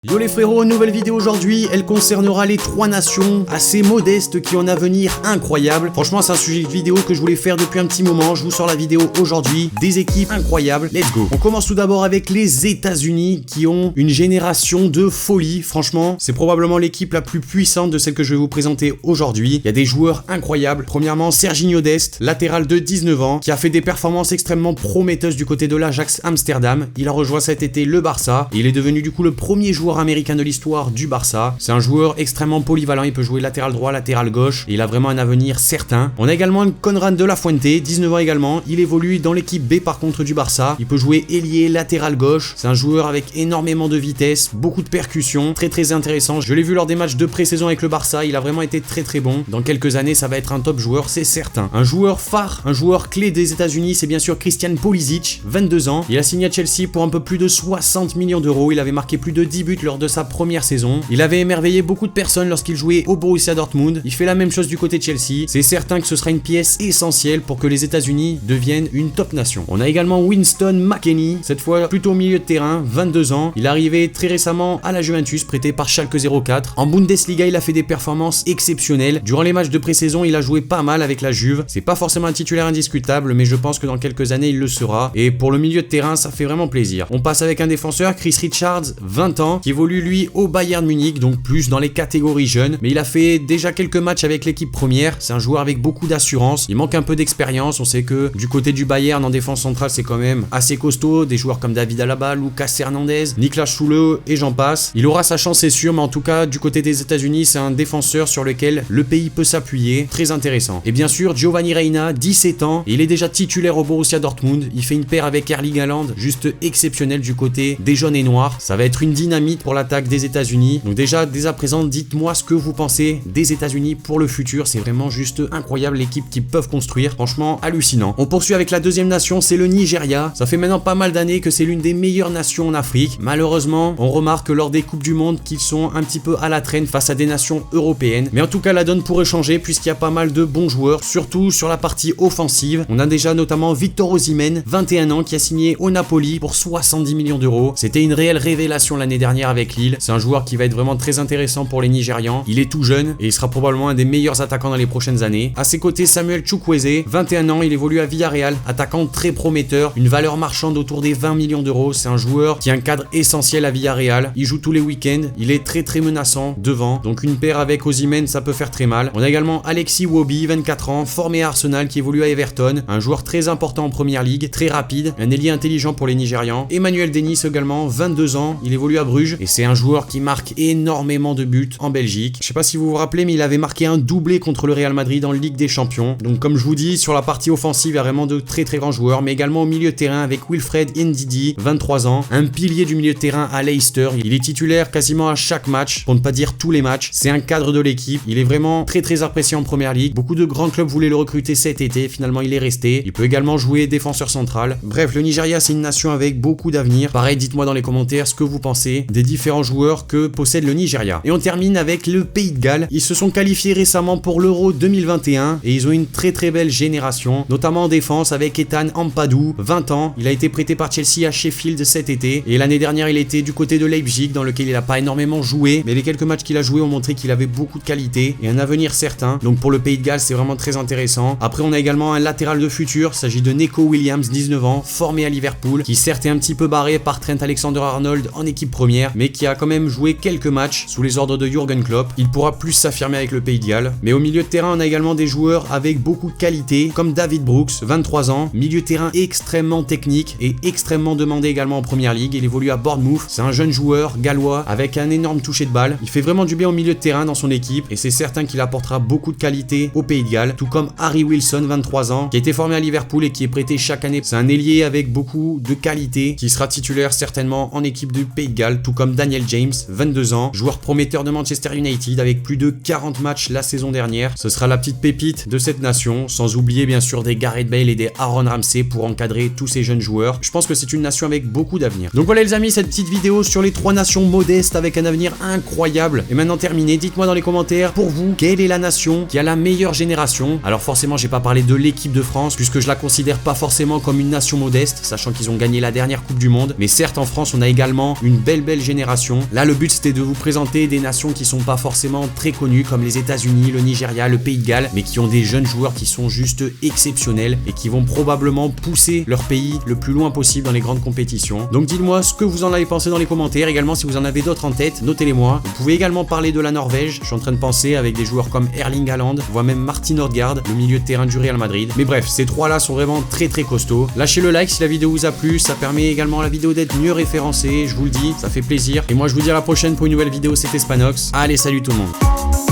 Yo les frérots, nouvelle vidéo aujourd'hui, elle concernera les trois nations assez modestes qui ont un avenir incroyable. Franchement c'est un sujet de vidéo que je voulais faire depuis un petit moment, je vous sors la vidéo aujourd'hui, des équipes incroyables, let's go. On commence tout d'abord avec les États-Unis qui ont une génération de folie, franchement c'est probablement l'équipe la plus puissante de celle que je vais vous présenter aujourd'hui. Il y a des joueurs incroyables, premièrement Serginho Dest, latéral de 19 ans, qui a fait des performances extrêmement prometteuses du côté de l'Ajax Amsterdam. Il a rejoint cet été le Barça et il est devenu du coup le premier joueur américain de l'histoire du Barça. C'est un joueur extrêmement polyvalent, il peut jouer latéral droit, latéral gauche et il a vraiment un avenir certain. On a également Conrad de la Fuente, 19 ans également, il évolue dans l'équipe B par contre du Barça. Il peut jouer ailier, latéral gauche, c'est un joueur avec énormément de vitesse, beaucoup de percussions, très intéressant. Je l'ai vu lors des matchs de pré-saison avec le Barça, il a vraiment été très bon. Dans quelques années ça va être un top joueur, c'est certain. Un joueur phare, un joueur clé des États-Unis, c'est bien sûr Christian Pulisic, 22 ans. Il a signé à Chelsea pour un peu plus de 60 millions d'euros, il avait marqué plus de 10 buts lors de sa première saison. Il avait émerveillé beaucoup de personnes lorsqu'il jouait au Borussia Dortmund. Il fait la même chose du côté de Chelsea. C'est certain que ce sera une pièce essentielle pour que les États-Unis deviennent une top nation. On a également Winston McKennie, cette fois plutôt au milieu de terrain, 22 ans. Il est arrivé très récemment à la Juventus, prêté par Schalke 04. En Bundesliga, il a fait des performances exceptionnelles. Durant les matchs de pré-saison, il a joué pas mal avec la Juve. C'est pas forcément un titulaire indiscutable, mais je pense que dans quelques années, il le sera. Et pour le milieu de terrain, ça fait vraiment plaisir. On passe avec un défenseur, Chris Richards, 20 ans, qui évolue lui au Bayern Munich, donc plus dans les catégories jeunes, mais il a fait déjà quelques matchs avec l'équipe première. C'est un joueur avec beaucoup d'assurance, il manque un peu d'expérience. On sait que du côté du Bayern en défense centrale c'est quand même assez costaud, des joueurs comme David Alaba, Lucas Hernandez, Niklas Süle et j'en passe. Il aura sa chance c'est sûr, mais en tout cas du côté des États-Unis c'est un défenseur sur lequel le pays peut s'appuyer, très intéressant. Et bien sûr Giovanni Reina, 17 ans, et il est déjà titulaire au Borussia Dortmund. Il fait une paire avec Erling Haaland juste exceptionnelle du côté des jaunes et noirs. Ça va être une dynamite pour l'attaque des États-Unis. Donc déjà, dès à présent, dites-moi ce que vous pensez des États-Unis pour le futur. C'est vraiment juste incroyable l'équipe qu'ils peuvent construire. Franchement, hallucinant. On poursuit avec la deuxième nation, c'est le Nigeria. Ça fait maintenant pas mal d'années que c'est l'une des meilleures nations en Afrique. Malheureusement, on remarque lors des Coupes du Monde qu'ils sont un petit peu à la traîne face à des nations européennes. Mais en tout cas, la donne pourrait changer puisqu'il y a pas mal de bons joueurs, surtout sur la partie offensive. On a déjà notamment Victor Osimhen, 21 ans, qui a signé au Napoli pour 70 millions d'euros. C'était une réelle révélation l'année dernière avec Lille. C'est un joueur qui va être vraiment très intéressant pour les Nigérians. Il est tout jeune et il sera probablement un des meilleurs attaquants dans les prochaines années. À ses côtés, Samuel Chukwueze, 21 ans, il évolue à Villarreal, attaquant très prometteur, une valeur marchande autour des 20 millions d'euros. C'est un joueur qui a un cadre essentiel à Villarreal. Il joue tous les week-ends, il est très menaçant devant. Donc une paire avec Osimhen, ça peut faire très mal. On a également Alexis Iwobi, 24 ans, formé à Arsenal, qui évolue à Everton, un joueur très important en première ligue, très rapide, un ailier intelligent pour les Nigérians. Emmanuel Dennis également, 22 ans, il évolue à Bruges et c'est un joueur qui marque énormément de buts en Belgique. Je sais pas si vous vous rappelez, mais il avait marqué un doublé contre le Real Madrid en Ligue des Champions. Donc comme je vous dis, sur la partie offensive, il y a vraiment de très grands joueurs, mais également au milieu de terrain avec Wilfred Ndidi, 23 ans, un pilier du milieu de terrain à Leicester. Il est titulaire quasiment à chaque match, pour ne pas dire tous les matchs. C'est un cadre de l'équipe. Il est vraiment très apprécié en première ligue. Beaucoup de grands clubs voulaient le recruter cet été. Finalement, il est resté. Il peut également jouer défenseur central. Bref, le Nigeria, c'est une nation avec beaucoup d'avenir. Pareil, dites-moi dans les commentaires ce que vous pensez des différents joueurs que possède le Nigeria. Et on termine avec le Pays de Galles. Ils se sont qualifiés récemment pour l'Euro 2021 et ils ont une très belle génération, notamment en défense avec Ethan Ampadu, 20 ans. Il a été prêté par Chelsea à Sheffield cet été et l'année dernière il était du côté de Leipzig dans lequel il n'a pas énormément joué, mais les quelques matchs qu'il a joué ont montré qu'il avait beaucoup de qualité et un avenir certain. Donc pour le Pays de Galles c'est vraiment très intéressant. Après on a également un latéral de futur, il s'agit de Neco Williams, 19 ans, formé à Liverpool, qui certes est un petit peu barré par Trent Alexander-Arnold en équipe première, mais qui a quand même joué quelques matchs sous les ordres de Jürgen Klopp. Il pourra plus s'affirmer avec le Pays de Galles. Mais au milieu de terrain, on a également des joueurs avec beaucoup de qualité, comme David Brooks, 23 ans, milieu de terrain extrêmement technique et extrêmement demandé également en première ligue. Il évolue à Bournemouth. C'est un jeune joueur gallois avec un énorme toucher de balle. Il fait vraiment du bien au milieu de terrain dans son équipe et c'est certain qu'il apportera beaucoup de qualité au Pays de Galles, tout comme Harry Wilson, 23 ans, qui a été formé à Liverpool et qui est prêté chaque année. C'est un ailier avec beaucoup de qualité qui sera titulaire certainement en équipe du Pays de Galles, tout comme Daniel James, 22 ans, joueur prometteur de Manchester United avec plus de 40 matchs la saison dernière. Ce sera la petite pépite de cette nation, sans oublier bien sûr des Gareth Bale et des Aaron Ramsey pour encadrer tous ces jeunes joueurs. Je pense que c'est une nation avec beaucoup d'avenir. Donc voilà les amis, cette petite vidéo sur les trois nations modestes avec un avenir incroyable est maintenant terminée. Dites-moi dans les commentaires, pour vous, quelle est la nation qui a la meilleure génération? Alors forcément, j'ai pas parlé de l'équipe de France, puisque je la considère pas forcément comme une nation modeste, sachant qu'ils ont gagné la dernière Coupe du Monde. Mais certes, en France, on a également une belle génération génération. Là, le but c'était de vous présenter des nations qui sont pas forcément très connues comme les États-Unis, le Nigeria, le Pays de Galles, mais qui ont des jeunes joueurs qui sont juste exceptionnels et qui vont probablement pousser leur pays le plus loin possible dans les grandes compétitions. Donc dites-moi ce que vous en avez pensé dans les commentaires. Également, si vous en avez d'autres en tête, notez-les-moi. Vous pouvez également parler de la Norvège. Je suis en train de penser avec des joueurs comme Erling Haaland, voire même Martin Odegaard, le milieu de terrain du Real Madrid. Mais bref, ces trois-là sont vraiment très costauds. Lâchez le like si la vidéo vous a plu. Ça permet également à la vidéo d'être mieux référencée. Je vous le dis, ça fait plaisir. Et moi, je vous dis à la prochaine pour une nouvelle vidéo. C'était Spanox. Allez, salut tout le monde.